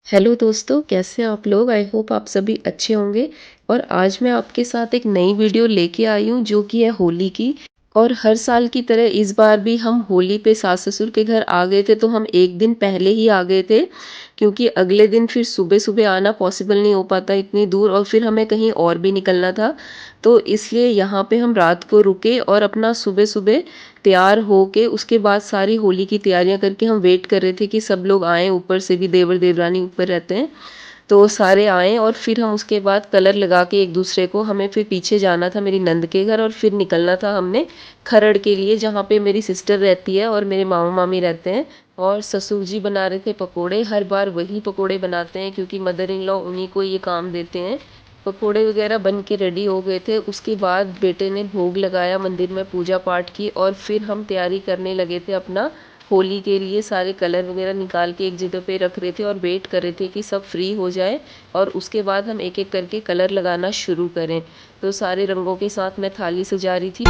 Hello दोस्तों, कैसे हैं आप लोग? आई होप आप सभी अच्छे होंगे। और आज मैं आपके साथ एक नई वीडियो लेके आई हूँ जो कि है होली की। और हर साल की तरह इस बार भी हम होली पे सास ससुर के घर आ गए थे, तो हम एक दिन पहले ही आ गए थे क्योंकि अगले दिन फिर सुबह सुबह आना पॉसिबल नहीं हो पाता इतनी दूर, और फिर हमें कहीं और भी निकलना था। तो इसलिए यहाँ पे हम रात को रुके और अपना सुबह सुबह तैयार होके उसके बाद सारी होली की तैयारियां करके हम वेट कर रहे थे कि सब लोग आएँ। ऊपर से भी देवर देवरानी ऊपर रहते हैं, तो सारे आए और फिर हम उसके बाद कलर लगा के एक दूसरे को, हमें फिर पीछे जाना था मेरी नंद के घर और फिर निकलना था हमने खरड़ के लिए, जहाँ पे मेरी सिस्टर रहती है और मेरे मामा मामी रहते हैं। और ससुर जी बना रहे थे पकोड़े। हर बार वही पकोड़े बनाते हैं क्योंकि मदर इन लॉ उन्हीं को ये काम देते हैं। पकोड़े वगैरह बन के रेडी हो गए थे। उसके बाद बेटे ने भोग लगाया, मंदिर में पूजा पाठ की, और फिर हम तैयारी करने लगे थे अपना होली के लिए। सारे कलर वगैरह निकाल के एक जगह पे रख रहे थे और वेट कर रहे थे कि सब फ्री हो जाए और उसके बाद हम एक एक करके कलर लगाना शुरू करें। तो सारे रंगों के साथ मैं थाली सजा रही थी।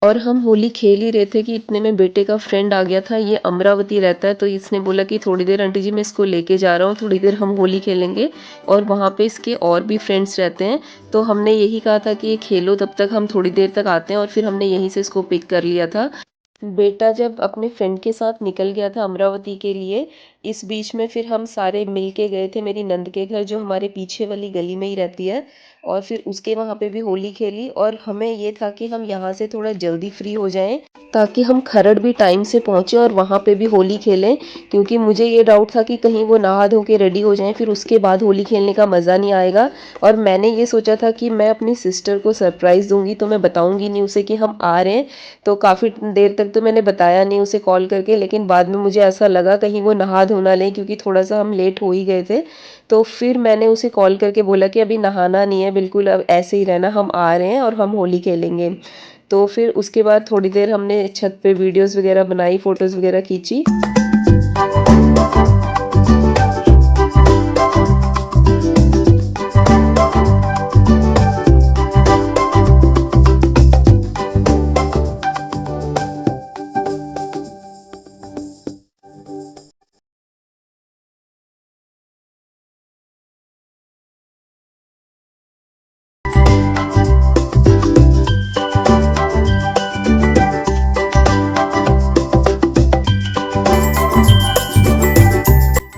और हम होली खेल ही रहे थे कि इतने में बेटे का फ्रेंड आ गया था। ये अमरावती रहता है, तो इसने बोला कि थोड़ी देर आंटी जी मैं इसको लेके जा रहा हूँ, थोड़ी देर हम होली खेलेंगे। और वहाँ पे इसके और भी फ्रेंड्स रहते हैं, तो हमने यही कहा था कि ये खेलो, तब तक हम थोड़ी देर तक आते हैं, और फिर हमने यहीं से इसको पिक कर लिया था। बेटा जब अपने फ्रेंड के साथ निकल गया था अमरावती के लिए, इस बीच में फिर हम सारे मिल के गए थे मेरी नंद के घर, जो हमारे पीछे वाली गली में ही रहती है। और फिर उसके वहाँ पे भी होली खेली, और हमें ये था कि हम यहाँ से थोड़ा जल्दी फ्री हो जाएं, ताकि हम खरड़ भी टाइम से पहुँचे और वहाँ पे भी होली खेलें। क्योंकि मुझे ये डाउट था कि कहीं वो नहा धो के रेडी हो जाएं, फिर उसके बाद होली खेलने का मज़ा नहीं आएगा। और मैंने ये सोचा था कि मैं अपनी सिस्टर को सरप्राइज़ दूंगी, तो मैं बताऊंगी नहीं उसे कि हम आ रहे हैं। तो काफ़ी देर तक तो मैंने बताया नहीं उसे कॉल करके, लेकिन बाद में मुझे ऐसा लगा कहीं वो नहा धोना ले, क्योंकि थोड़ा सा हम लेट हो ही गए थे। तो फिर मैंने उसे कॉल करके बोला कि अभी नहाना नहीं है बिल्कुल, अब ऐसे ही रहना, हम आ रहे हैं और हम होली खेलेंगे। तो फिर उसके बाद थोड़ी देर हमने छत पे वीडियोस वगैरह बनाई, फोटोज़ वगैरह खींची।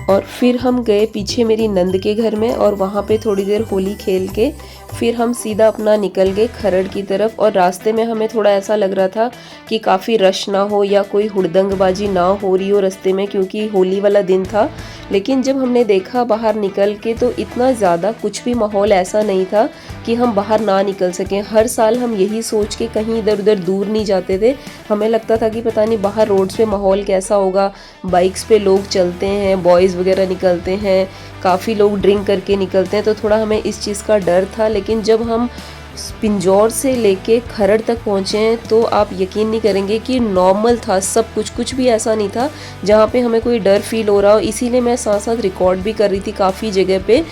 और फिर हम गए पीछे मेरी नंद के घर में, और वहाँ पे थोड़ी देर होली खेल के फिर हम सीधा अपना निकल गए खरड़ की तरफ। और रास्ते में हमें थोड़ा ऐसा लग रहा था कि काफ़ी रश ना हो या कोई हुड़दंगबाजी ना हो रही हो रास्ते में, क्योंकि होली वाला दिन था। लेकिन जब हमने देखा बाहर निकल के, तो इतना ज़्यादा कुछ भी माहौल ऐसा नहीं था कि हम बाहर ना निकल सकें। हर साल हम यही सोच के कहीं इधर उधर दूर नहीं जाते थे। हमें लगता था कि पता नहीं बाहर रोड्स पे माहौल कैसा होगा, बाइक्स पे लोग चलते हैं, बॉयज़ वगैरह निकलते हैं, काफ़ी लोग ड्रिंक करके निकलते हैं, तो थोड़ा हमें इस चीज़ का डर था। लेकिन जब हम पिंजौर से लेके खरड़ तक पहुँचे हैं, तो आप यकीन नहीं करेंगे कि नॉर्मल था सब कुछ, कुछ भी ऐसा नहीं था जहाँ पे हमें कोई डर फील हो रहा हो। इसीलिए मैं साथ साथ रिकॉर्ड भी कर रही थी काफ़ी जगह पे।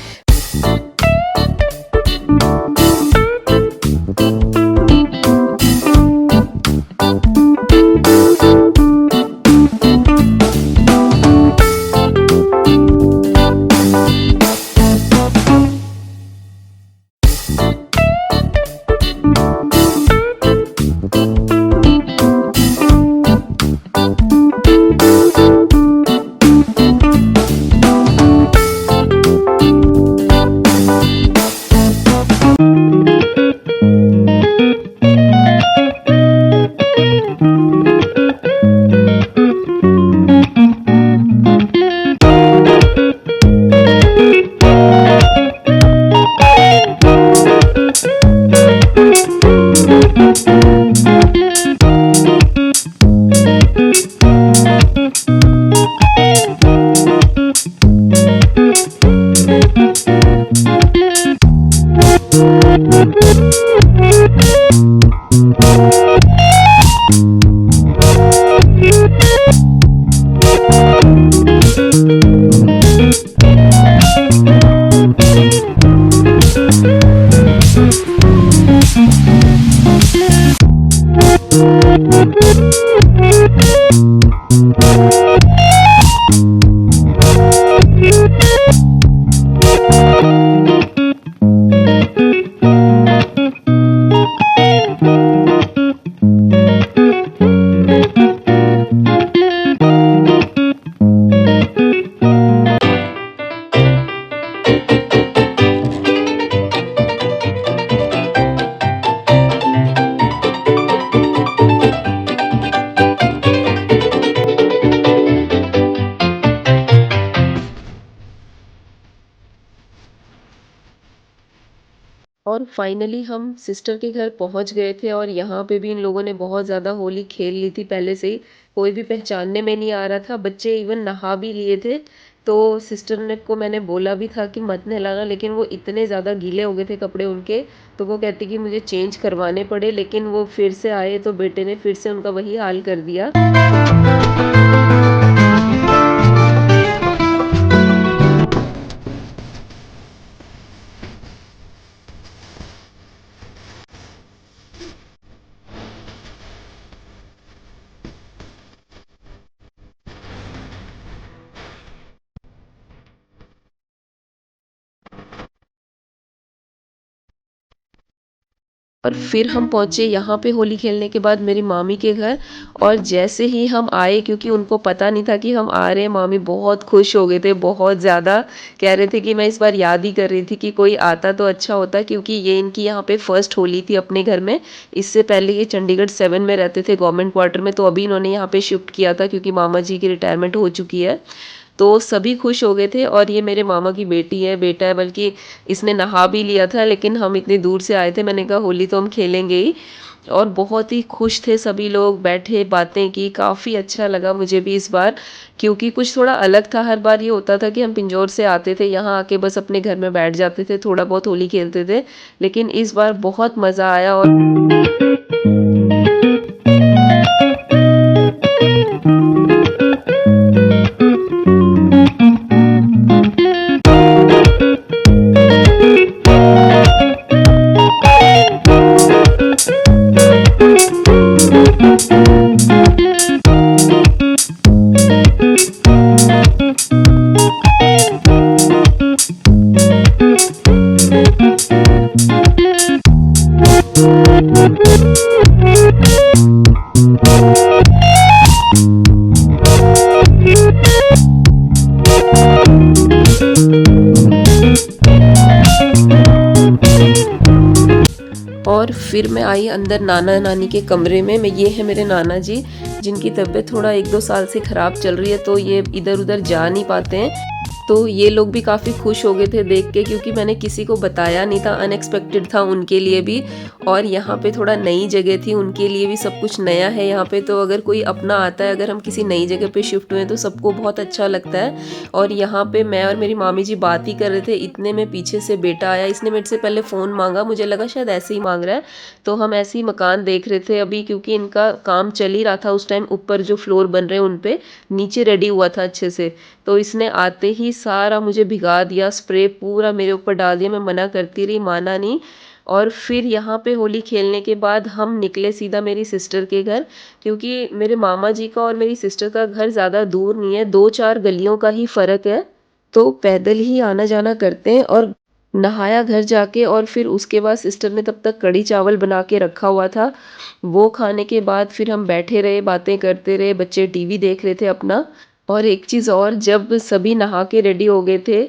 और फाइनली हम सिस्टर के घर पहुंच गए थे और यहाँ पे भी इन लोगों ने बहुत ज़्यादा होली खेल ली थी पहले से ही। कोई भी पहचानने में नहीं आ रहा था, बच्चे इवन नहा भी लिए थे। तो सिस्टर ने को मैंने बोला भी था कि मत नहलाना, लेकिन वो इतने ज़्यादा गीले हो गए थे कपड़े उनके, तो वो कहती कि मुझे चेंज करवाने पड़े। लेकिन वो फिर से आए तो बेटे ने फिर से उनका वही हाल कर दिया। और फिर हम पहुँचे यहाँ पे होली खेलने के बाद मेरी मामी के घर। और जैसे ही हम आए, क्योंकि उनको पता नहीं था कि हम आ रहे हैं, मामी बहुत खुश हो गए थे, बहुत ज़्यादा। कह रहे थे कि मैं इस बार याद ही कर रही थी कि कोई आता तो अच्छा होता, क्योंकि ये इनकी यहाँ पे फर्स्ट होली थी अपने घर में। इससे पहले ये चंडीगढ़ 7 में रहते थे गवर्नमेंट क्वार्टर में, तो अभी इन्होंने यहाँ पे शिफ्ट किया था क्योंकि मामा जी की रिटायरमेंट हो चुकी है। तो सभी खुश हो गए थे। और ये मेरे मामा की बेटी है, बेटा है, बल्कि इसने नहा भी लिया था, लेकिन हम इतनी दूर से आए थे, मैंने कहा होली तो हम खेलेंगे ही। और बहुत ही खुश थे सभी लोग, बैठे बातें की, काफ़ी अच्छा लगा मुझे भी इस बार, क्योंकि कुछ थोड़ा अलग था। हर बार ये होता था कि हम पिंजौर से आते थे, यहाँ आके बस अपने घर में बैठ जाते थे, थोड़ा बहुत होली खेलते थे। लेकिन इस बार बहुत मज़ा आया। और फिर मैं आई अंदर नाना नानी के कमरे में। ये है मेरे नाना जी, जिनकी तबीयत थोड़ा 1-2 साल से ख़राब चल रही है, तो ये इधर उधर जा नहीं पाते हैं। तो ये लोग भी काफ़ी खुश हो गए थे देख के, क्योंकि मैंने किसी को बताया नहीं था, अनएक्सपेक्टेड था उनके लिए भी। और यहाँ पे थोड़ा नई जगह थी, उनके लिए भी सब कुछ नया है यहाँ पे। तो अगर कोई अपना आता है, अगर हम किसी नई जगह पे शिफ्ट हुए, तो सबको बहुत अच्छा लगता है। और यहाँ पे मैं और मेरी मामी जी बात ही कर रहे थे, इतने में पीछे से बेटा आया। इसने मेरे से पहले फ़ोन मांगा, मुझे लगा शायद ऐसे ही मांग रहा है। तो हम ऐसे ही मकान देख रहे थे अभी, क्योंकि इनका काम चल ही रहा था उस टाइम, ऊपर जो फ्लोर बन रहे हैं उन पे, नीचे रेडी हुआ था अच्छे से। तो इसने आते ही सारा मुझे भिगा दिया, स्प्रे पूरा मेरे ऊपर डाल दिया। मैं मना करती रही, माना नहीं। और फिर यहाँ पे होली खेलने के बाद हम निकले सीधा मेरी सिस्टर के घर, क्योंकि मेरे मामा जी का और मेरी सिस्टर का घर ज़्यादा दूर नहीं है, 2-4 गलियों का ही फ़र्क है। तो पैदल ही आना जाना करते हैं। और नहाया घर जाके, और फिर उसके बाद सिस्टर ने तब तक कढ़ी चावल बना के रखा हुआ था। वो खाने के बाद फिर हम बैठे रहे, बातें करते रहे, बच्चे टीवी देख रहे थे अपना। और एक चीज़ और, जब सभी नहा के रेडी हो गए थे,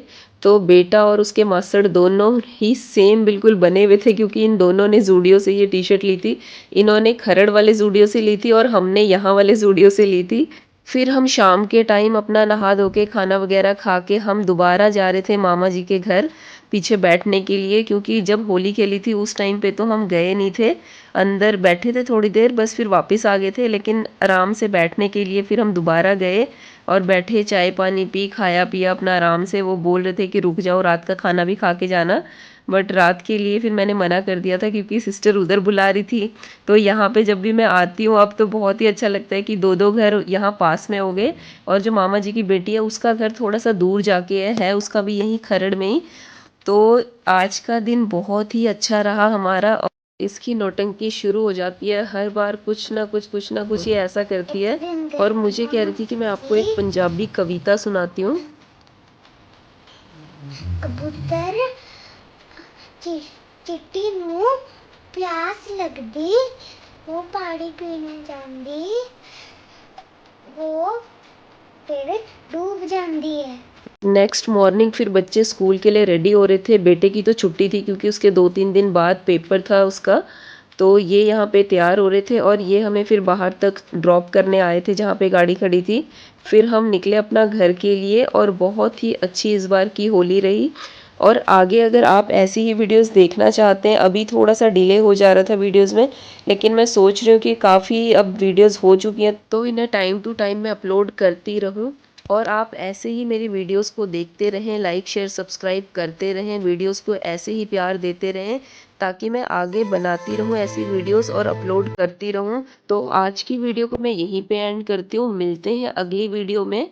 तो बेटा और उसके मास्टर दोनों ही सेम बिल्कुल बने हुए थे, क्योंकि इन दोनों ने ज़ूडियो से ये टी-शर्ट ली थी। इन्होंने खरड़ वाले ज़ूडियो से ली थी और हमने यहाँ वाले ज़ूडियो से ली थी। फिर हम शाम के टाइम अपना नहा धो के खाना वगैरह खा के हम दोबारा जा रहे थे मामा जी के घर पीछे बैठने के लिए, क्योंकि जब होली खेली थी उस टाइम पे तो हम गए नहीं थे। अंदर बैठे थे थोड़ी देर बस, फिर वापस आ गए थे। लेकिन आराम से बैठने के लिए फिर हम दोबारा गए और बैठे, चाय पानी पी, खाया पिया अपना आराम से। वो बोल रहे थे कि रुक जाओ, रात का खाना भी खा के जाना। बट रात के लिए फिर मैंने मना कर दिया था, क्योंकि सिस्टर उधर बुला रही थी। तो यहाँ पे जब भी मैं आती हूँ अब, तो बहुत ही अच्छा लगता है कि 2-2 घर यहाँ पास में हो गए। और जो मामा जी की बेटी है उसका घर थोड़ा सा दूर जाके है उसका भी यहीं खरड़ में ही। तो आज का दिन बहुत ही अच्छा रहा हमारा। और इसकी नौटंकी शुरू हो जाती है हर बार, कुछ ना कुछ ये ऐसा करती है। और मुझे कह रही थी कि मैं आपको एक पंजाबी कविता सुनाती हूँ। कबूतर चिट्टी नूं प्यास लगदी, वो पानी पीने जांदी, वो फिर डूब जाती है। नेक्स्ट मॉर्निंग फिर बच्चे स्कूल के लिए रेडी हो रहे थे। बेटे की तो छुट्टी थी, क्योंकि उसके 2-3 दिन बाद पेपर था उसका। तो ये यहाँ पे तैयार हो रहे थे और ये हमें फिर बाहर तक ड्रॉप करने आए थे, जहाँ पे गाड़ी खड़ी थी। फिर हम निकले अपना घर के लिए, और बहुत ही अच्छी इस बार की होली रही। और आगे अगर आप ऐसी ही वीडियोस देखना चाहते हैं, अभी थोड़ा सा डिले हो जा रहा था वीडियोस में, लेकिन मैं सोच रही हूँ कि काफ़ी अब वीडियोस हो चुकी हैं तो इन्हें टाइम टू टाइम मैं अपलोड करती रहूँ। और आप ऐसे ही मेरी वीडियोस को देखते रहें, लाइक शेयर सब्सक्राइब करते रहें, वीडियोस को ऐसे ही प्यार देते रहें ताकि मैं आगे बनाती रहूँ ऐसी वीडियोस और अपलोड करती रहूँ। तो आज की वीडियो को मैं यहीं पे एंड करती हूँ, मिलते हैं अगली वीडियो में।